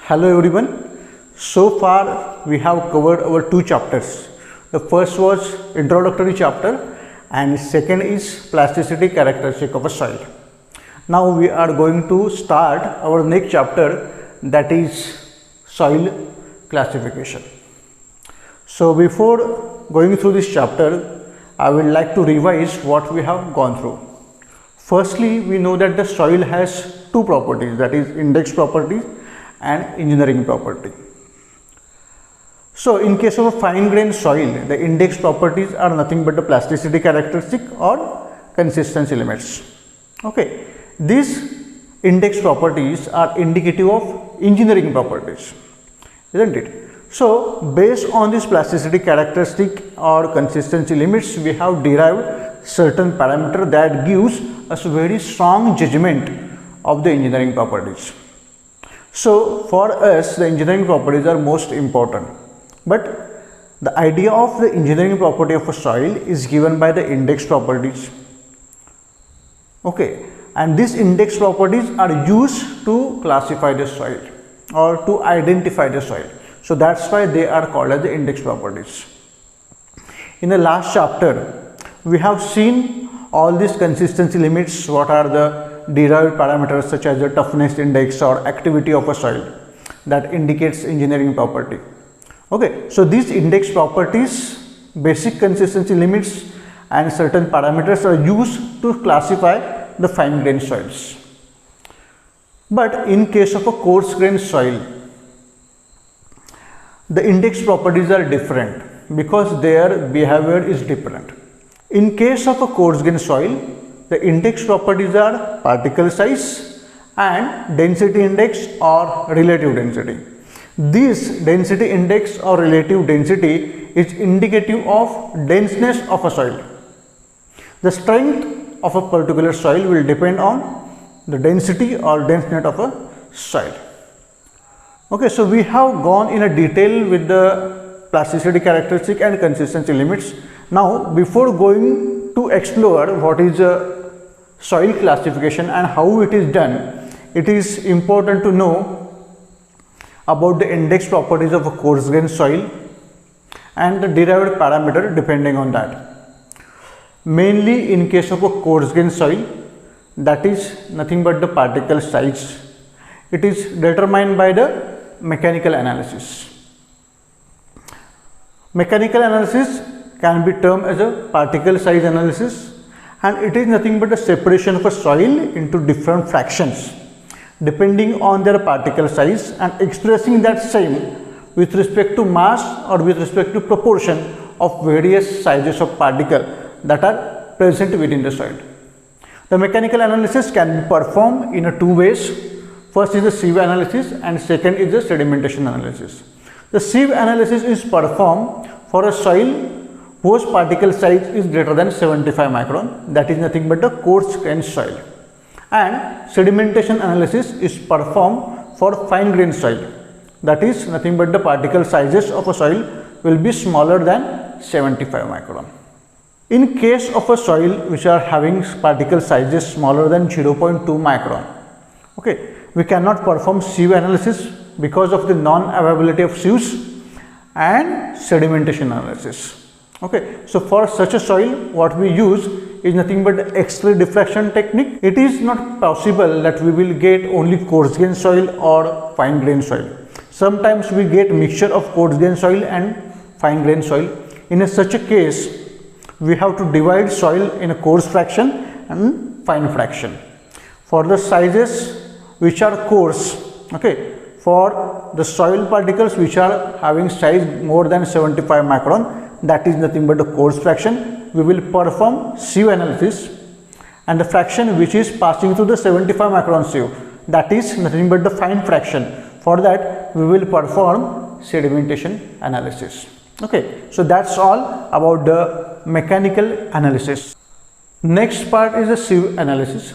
Hello everyone. So far we have covered our two chapters. The first was introductory chapter and second is plasticity characteristic of a soil. Now we are going to start our next chapter, that is soil classification. So before going through this chapter, I would like to revise what we have gone through. Firstly, we know that the soil has two properties, that is index property and engineering property. So in case of a fine grained soil, the index properties are nothing but the plasticity characteristic or consistency limits. Okay, these index properties are indicative of engineering properties, isn't it? So based on this plasticity characteristic or consistency limits, we have derived certain parameter that gives us very strong judgment of the engineering properties. So for us, the engineering properties are most important, but the idea of the engineering property of a soil is given by the index properties. Okay, and these index properties are used to classify the soil or to identify the soil. So that's why they are called as the index properties. In the last chapter, we have seen all these consistency limits, what are the derived parameters such as the toughness index or activity of a soil that indicates engineering property. Okay, so these index properties, basic consistency limits and certain parameters are used to classify the fine grained soils. But in case of a coarse grained soil, the index properties are different because their behavior is different. In case of a coarse grained soil, the index properties are particle size and density index or relative density. This density index or relative density is indicative of denseness of a soil. The strength of a particular soil will depend on the density or denseness of a soil. Okay, so we have gone in a detail with the plasticity characteristic and consistency limits. Now, before going to explore what is soil classification and how it is done, it is important to know about the index properties of a coarse grained soil and the derived parameter depending on that. Mainly in case of a coarse grained soil, that is nothing but the particle size. It is determined by the mechanical analysis. Mechanical analysis can be termed as a particle size analysis, and it is nothing but a separation of a soil into different fractions depending on their particle size and expressing that same with respect to mass or with respect to proportion of various sizes of particle that are present within the soil. The mechanical analysis can be performed in two ways. First is the sieve analysis and second is the sedimentation analysis. The sieve analysis is performed for a soil whose particle size is greater than 75 micron, that is nothing but a coarse grained soil. And sedimentation analysis is performed for fine grained soil, that is nothing but the particle sizes of a soil will be smaller than 75 micron. In case of a soil which are having particle sizes smaller than 0.2 micron, okay, we cannot perform sieve analysis because of the non-availability of sieves and sedimentation analysis. Okay, so for such a soil, what we use is nothing but X-ray diffraction technique. It is not possible that we will get only coarse grained soil or fine grained soil. Sometimes we get mixture of coarse grained soil and fine grained soil. In such a case, we have to divide soil in a coarse fraction and fine fraction. For the sizes which are coarse, okay, for the soil particles which are having size more than 75 micron, that is nothing but a coarse fraction, we will perform sieve analysis, and the fraction which is passing through the 75 micron sieve, that is nothing but the fine fraction. For that, we will perform sedimentation analysis. Okay, so that's all about the mechanical analysis. Next part is the sieve analysis.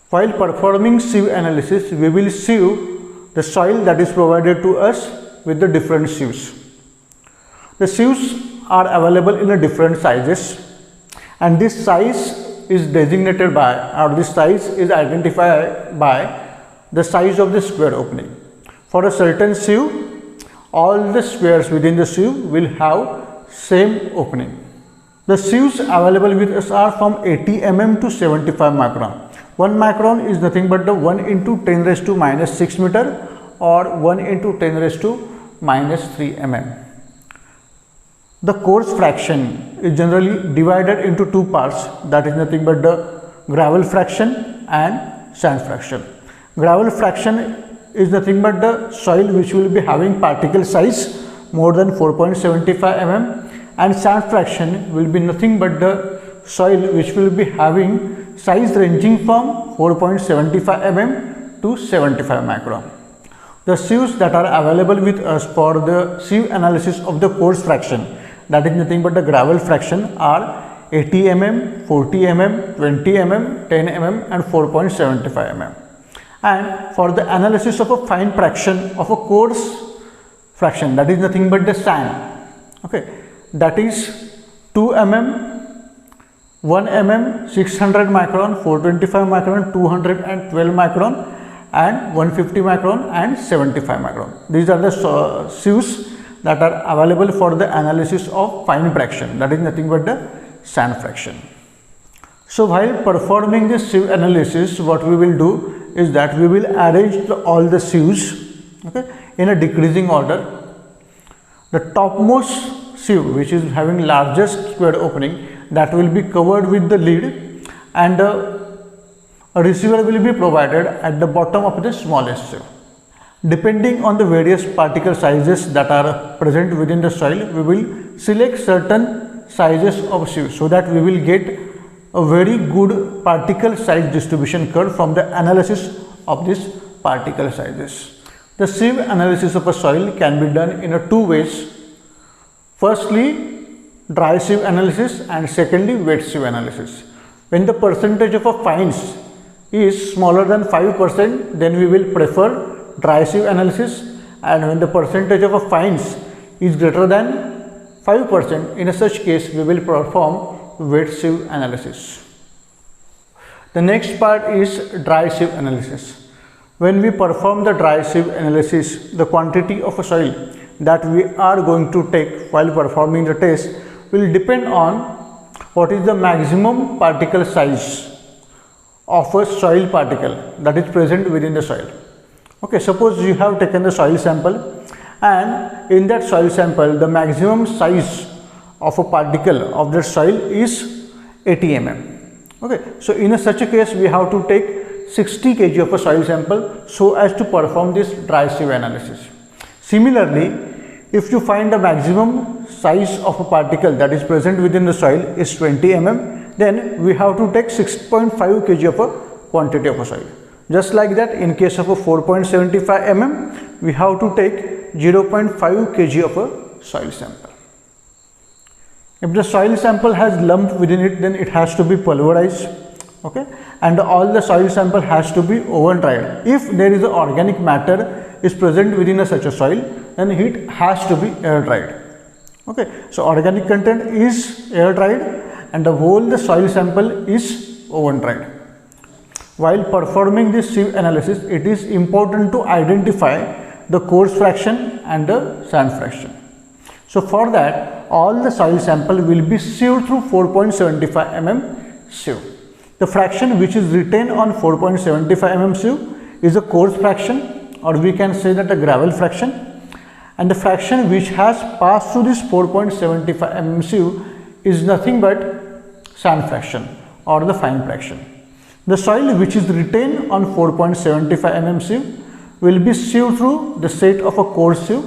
While performing sieve analysis, we will sieve the soil that is provided to us with the different sieves. The sieves are available in a different sizes, and this size is designated by, or this size is identified by the size of the square opening. For a certain sieve, all the squares within the sieve will have same opening. The sieves available with us are from 80 mm to 75 micron. 1 micron is nothing but the 1 into 10 raised to minus 6 meter or 1 into 10 raised to minus 3 mm. The coarse fraction is generally divided into two parts, that is nothing but the gravel fraction and sand fraction. Gravel fraction is nothing but the soil which will be having particle size more than 4.75 mm, and sand fraction will be nothing but the soil which will be having size ranging from 4.75 mm to 75 micron. The sieves that are available with us for the sieve analysis of the coarse fraction, that is nothing but the gravel fraction, are 80 mm, 40 mm, 20 mm, 10 mm and 4.75 mm. And for the analysis of a fine fraction of a coarse fraction, that is nothing but the sand, okay, that is 2 mm, 1 mm, 600 micron, 425 micron, 212 micron and 150 micron and 75 micron. These are the sieves that are available for the analysis of fine fraction, that is nothing but the sand fraction. So while performing this sieve analysis, what we will do is that we will arrange all the sieves, okay, in a decreasing order. The topmost sieve, which is having largest square opening, that will be covered with the lid, and a receiver will be provided at the bottom of the smallest sieve. Depending on the various particle sizes that are present within the soil, we will select certain sizes of sieve so that we will get a very good particle size distribution curve from the analysis of these particle sizes. The sieve analysis of a soil can be done in two ways. Firstly, dry sieve analysis, and secondly, wet sieve analysis. When the percentage of a fines is smaller than 5%, then we will prefer dry sieve analysis, and when the percentage of a fines is greater than 5%, in such case we will perform wet sieve analysis. The next part is dry sieve analysis. When we perform the dry sieve analysis, the quantity of a soil that we are going to take while performing the test will depend on what is the maximum particle size of a soil particle that is present within the soil. Okay, suppose you have taken the soil sample, and in that soil sample the maximum size of a particle of that soil is 80 mm. Okay, so in such a case we have to take 60 kg of a soil sample so as to perform this dry sieve analysis. Similarly, if you find the maximum size of a particle that is present within the soil is 20 mm, then we have to take 6.5 kg of a quantity of a soil. Just like that, in case of a 4.75 mm, we have to take 0.5 kg of a soil sample. If the soil sample has lump within it, then it has to be pulverized, okay, and all the soil sample has to be oven dried. If there is an organic matter is present within such a soil, then it has to be air dried. Okay, so organic content is air dried and the whole soil sample is oven dried. While performing this sieve analysis, it is important to identify the coarse fraction and the sand fraction. So for that, all the soil sample will be sieved through 4.75 mm sieve. The fraction which is retained on 4.75 mm sieve is a coarse fraction, or we can say that a gravel fraction, and the fraction which has passed through this 4.75 mm sieve is nothing but sand fraction or the fine fraction. The soil which is retained on 4.75 mm sieve will be sieved through the set of a coarse sieve,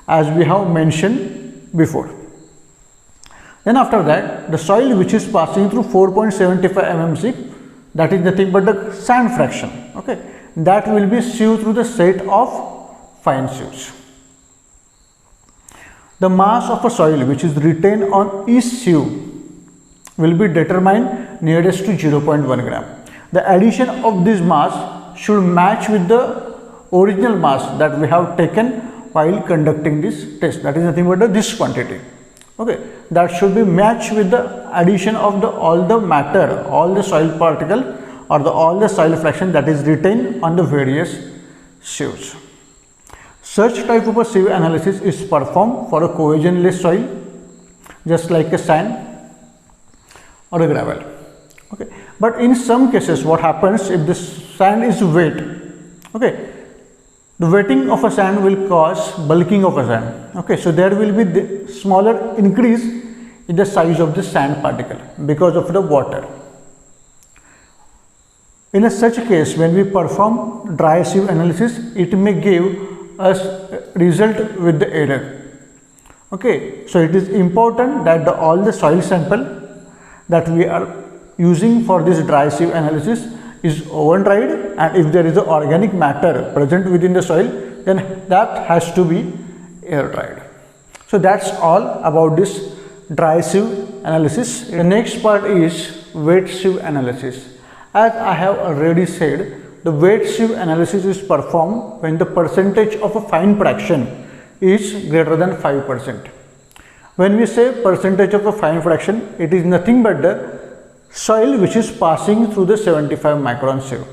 as we have mentioned before. Then after that, the soil which is passing through 4.75 mm sieve, that is nothing but the sand fraction, okay, that will be sieved through the set of fine sieves. The mass of a soil which is retained on each sieve will be determined nearest to 0.1 gram. The addition of this mass should match with the original mass that we have taken while conducting this test, that is nothing but this quantity. Okay, that should be matched with the addition of all the matter, all the soil particle or all the soil fraction that is retained on the various sieves. Such type of a sieve analysis is performed for a cohesionless soil, just like a sand or a gravel. Okay, but in some cases what happens, if the sand is wet, okay, the wetting of a sand will cause bulking of a sand. Okay, so there will be the smaller increase in the size of the sand particle because of the water. In a such case, when we perform dry sieve analysis, it may give us result with the error. Okay, so it is important that all the soil sample that we are using for this dry sieve analysis is oven dried, and if there is a organic matter present within the soil, then that has to be air dried. So that's all about this dry sieve analysis. The next part is wet sieve analysis. As I have already said, the wet sieve analysis is performed when the percentage of a fine fraction is greater than 5%. When we say percentage of a fine fraction, it is nothing but the soil which is passing through the 75 micron sieve.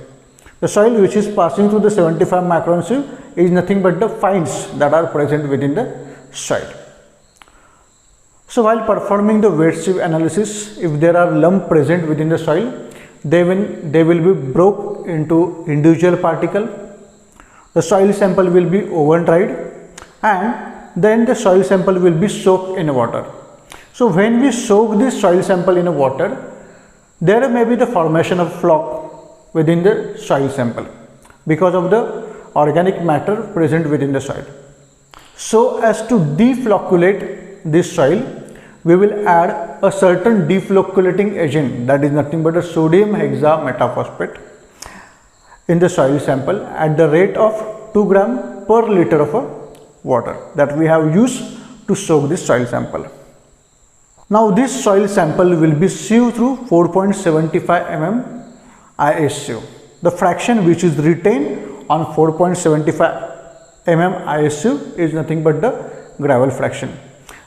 The soil which is passing through the 75 micron sieve is nothing but the fines that are present within the soil. So while performing the wet sieve analysis, if there are lumps present within the soil, they will be broke into individual particles. The soil sample will be oven dried, and then the soil sample will be soaked in water. So when we soak this soil sample in water, there may be the formation of floc within the soil sample because of the organic matter present within the soil. So as to deflocculate this soil, we will add a certain deflocculating agent, that is nothing but a sodium hexametaphosphate, in the soil sample at the rate of 2 gram per liter of water that we have used to soak this soil sample. Now this soil sample will be sieved through 4.75 mm IS sieve. The fraction which is retained on 4.75 mm IS sieve is nothing but the gravel fraction.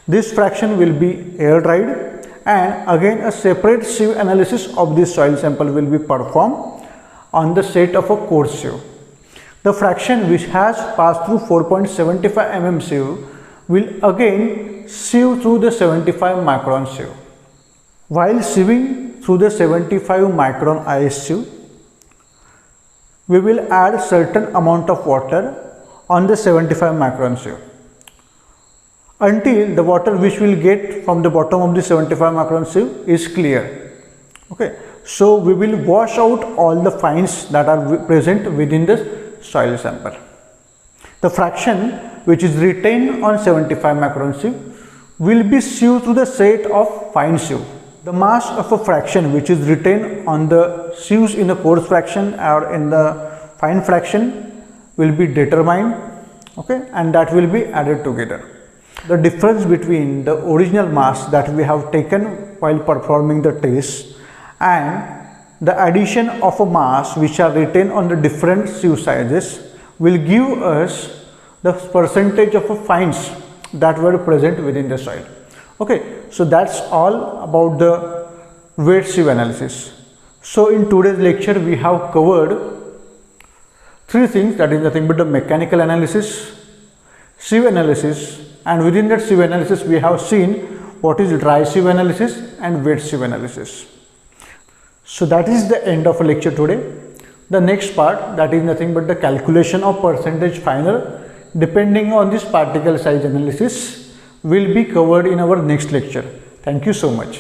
This fraction will be air dried, and again a separate sieve analysis of this soil sample will be performed on the set of a coarse sieve. The fraction which has passed through 4.75 mm sieve will again sieve through the 75 micron sieve. While sieving through the 75 micron IS sieve, we will add certain amount of water on the 75 micron sieve until the water which we will get from the bottom of the 75 micron sieve is clear. Okay, so we will wash out all the fines that are present within the soil sample. The fraction which is retained on 75 micron sieve will be sieved through the set of fine sieve. The mass of a fraction which is retained on the sieves in the coarse fraction or in the fine fraction will be determined, okay, and that will be added together. The difference between the original mass that we have taken while performing the test and the addition of a mass which are retained on the different sieve sizes will give us the percentage of fines that were present within the soil. Okay, so that's all about the wet sieve analysis. So in today's lecture we have covered three things, that is nothing but the mechanical analysis, sieve analysis, and within that sieve analysis we have seen what is dry sieve analysis and wet sieve analysis. So that is the end of a lecture today. The next part, that is nothing but the calculation of percentage finer depending on this particle size analysis, will be covered in our next lecture. Thank you so much.